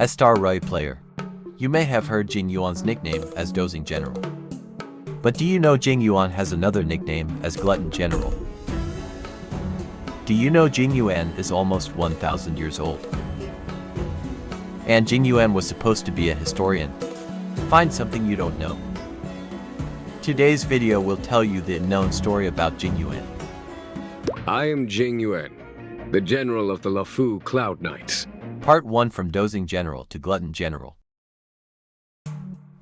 As honkaistarrail player, you may have heard Jingyuan's nickname as Dozing General. But do you know Jingyuan has another nickname as Glutton General? Do you know Jingyuan is almost 1,000 years old? And Jingyuan was supposed to be a historian. Find something you don't know. Today's video will tell you the unknown story about Jingyuan. I am Jingyuan, the general of the Lufu Cloud Knights. Part 1 from Dozing General to Glutton General.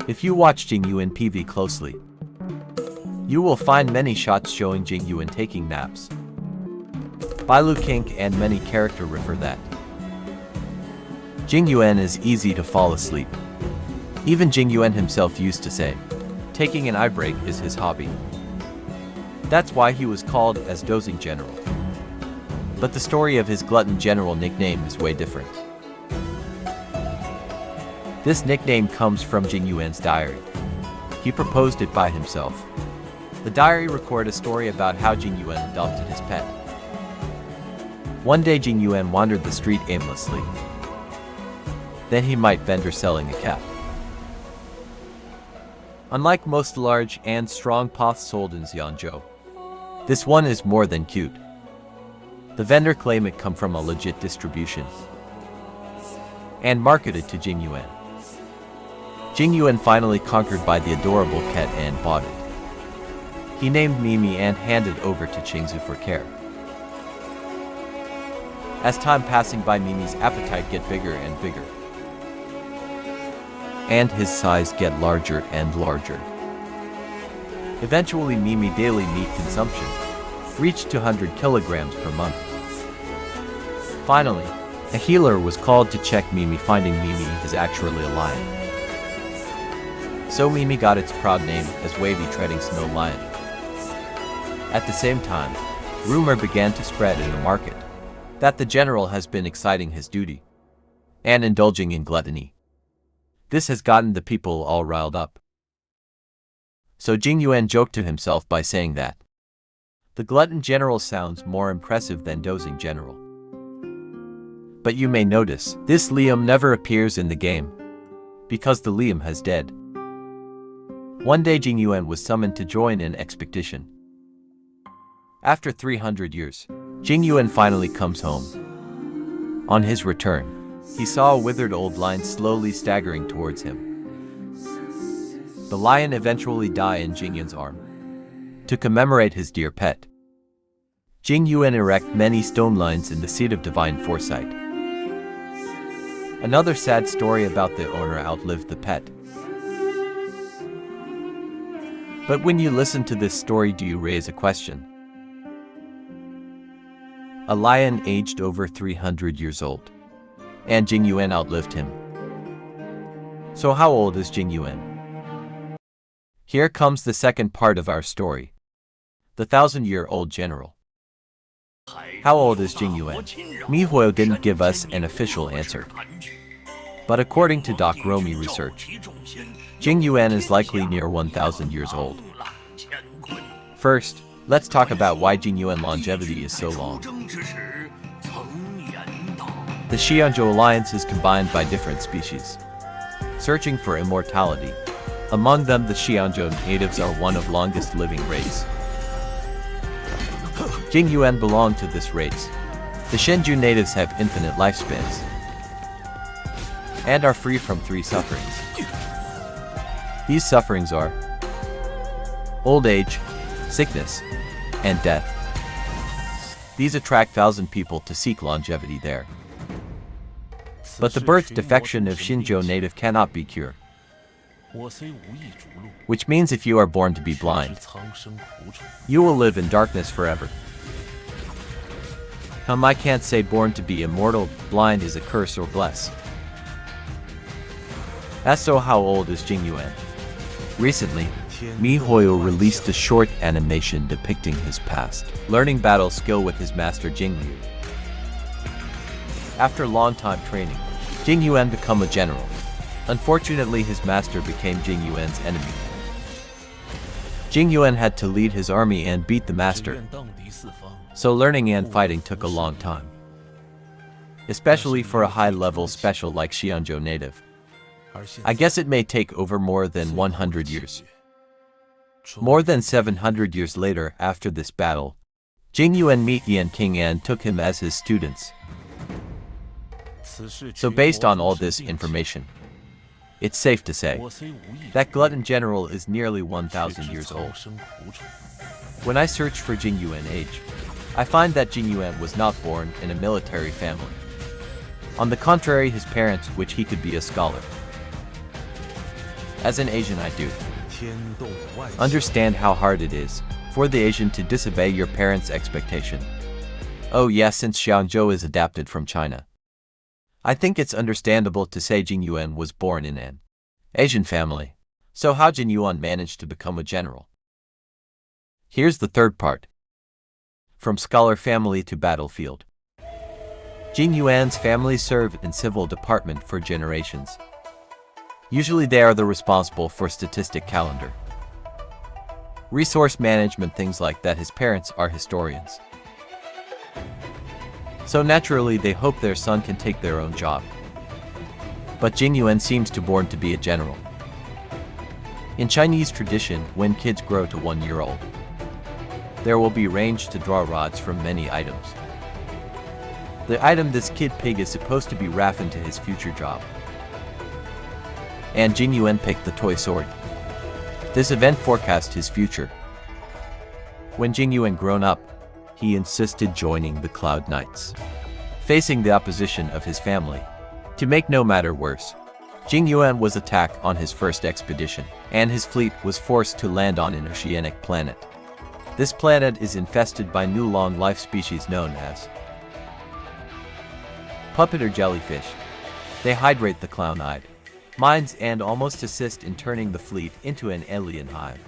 If you watch Jingyuan PV closely, you will find many shots showing Jingyuan taking naps. Bailu Kink and many characters refer that Jingyuan is easy to fall asleep. Even Jingyuan himself used to say, taking an eye break is his hobby. That's why he was called as Dozing General. But the story of his Glutton General nickname is way different. This nickname comes from Jingyuan's diary. He proposed it by himself. The diary records a story about how Jingyuan adopted his pet. One day Jingyuan wandered the street aimlessly. Then he met vendor selling a cat. Unlike most large and strong pots sold in Xianzhou, this one is more than cute. The vendor claimed it come from a legit distribution and marketed to Jingyuan. Jingyuan finally conquered by the adorable cat and bought it. He named Mimi and handed over to Qingzu for care. As time passing by, Mimi's appetite get bigger and bigger, and his size get larger and larger. Eventually, Mimi daily meat consumption reached 200 kilograms per month. Finally, a healer was called to check Mimi, finding Mimi is actually a lion. So Mimi got its proud name as Wavy Treading Snow Lion. At the same time, rumor began to spread in the market that the general has been exciting his duty and indulging in gluttony. This has gotten the people all riled up. So Jingyuan joked to himself by saying that the Glutton General sounds more impressive than Dozing General. But you may notice, this Liam never appears in the game, because the Liam has dead. One day Jingyuan was summoned to join an expedition. After 300 years, Jingyuan finally comes home. On his return, he saw a withered old lion slowly staggering towards him. The lion eventually died in Jingyuan's arm. To commemorate his dear pet, Jingyuan erect many stone lions in the seat of divine foresight. Another sad story about the owner outlived the pet. But when you listen to this story, do you raise a question? A lion aged over 300 years old, and Jingyuan outlived him. So how old is Jingyuan? Here comes the second part of our story. The 1,000-year-old general. How old is Jingyuan? mihoyo didn't give us an official answer. But according to Doc Romy research, Jingyuan is likely near 1,000 years old. First, let's talk about why Jingyuan longevity is so long. The Xianzhou Alliance is combined by different species, searching for immortality. Among them, the Xianzhou natives are one of longest living race. Jingyuan belonged to this race. The Shenju natives have infinite lifespans and are free from 3 sufferings. These sufferings are old age, sickness, and death. These attract 1,000 people to seek longevity there. But the birth defection of Shinzhou native cannot be cured, which means if you are born to be blind, you will live in darkness forever. I can't say born to be immortal, blind is a curse or bless. As so, how old is Jingyuan? Recently, mihoyo released a short animation depicting his past, learning battle skill with his master Jingyu. After long time training, Jingyuan became a general. Unfortunately, his master became Jingyuan's enemy. Jingyuan had to lead his army and beat the master, so learning and fighting took a long time. especially for a high-level special like Xianzhou native. I guess it may take over more than 100 years. More than 700 years later, after this battle, Jingyuan Mi and King An took him as his students. So based on all this information, it's safe to say that Glutton General is nearly 1,000 years old. When I search for Jingyuan age, I find that Jingyuan was not born in a military family. On the contrary, his parents wished he could be a scholar. As an Asian, I do understand how hard it is for the Asian to disobey your parents' expectation. Oh yes, since Xianzhou is adapted from China, I think it's understandable to say Jingyuan was born in an Asian family. So how Jingyuan managed to become a general? Here's the third part. From scholar family to battlefield. Jingyuan's family served in civil department for generations. Usually they are the responsible for statistic calendar, resource management, things like that. His parents are historians. So naturally they hope their son can take their own job. But Jingyuan seems to born to be a general. In Chinese tradition, when kids grow to 1 year old, there will be range to draw rods from many items. The item this kid pig is supposed to be raffin to his future job. And Jingyuan picked the toy sword. This event forecast his future. When Jingyuan grown up, he insisted joining the Cloud Knights, facing the opposition of his family. To make no matter worse, Jingyuan was attacked on his first expedition, and his fleet was forced to land on an oceanic planet. This planet is infested by new long-life species known as puppet or jellyfish. They hydrate the clown-eyed minds and almost assist in turning the fleet into an alien hive.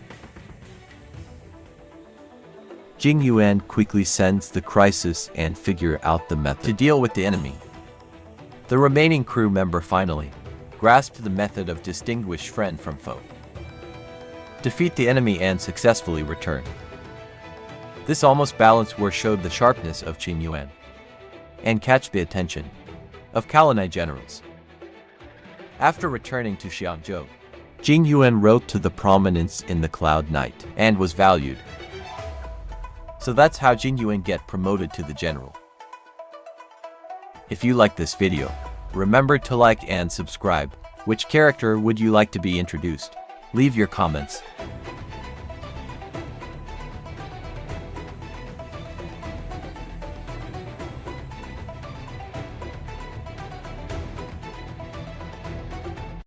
Jingyuan quickly sends the crisis and figure out the method to deal with the enemy. The remaining crew member finally grasped the method of distinguish friend from foe, defeat the enemy and successfully return. This almost balanced war showed the sharpness of Jingyuan and catch the attention of Kalanai generals. After returning to Xianzhou, Jingyuan rose to the prominence in the Cloud Knight and was valued. So that's how Jingyuan get promoted to the general. If you like this video, remember to like and subscribe. Which character would you like to be introduced? Leave your comments.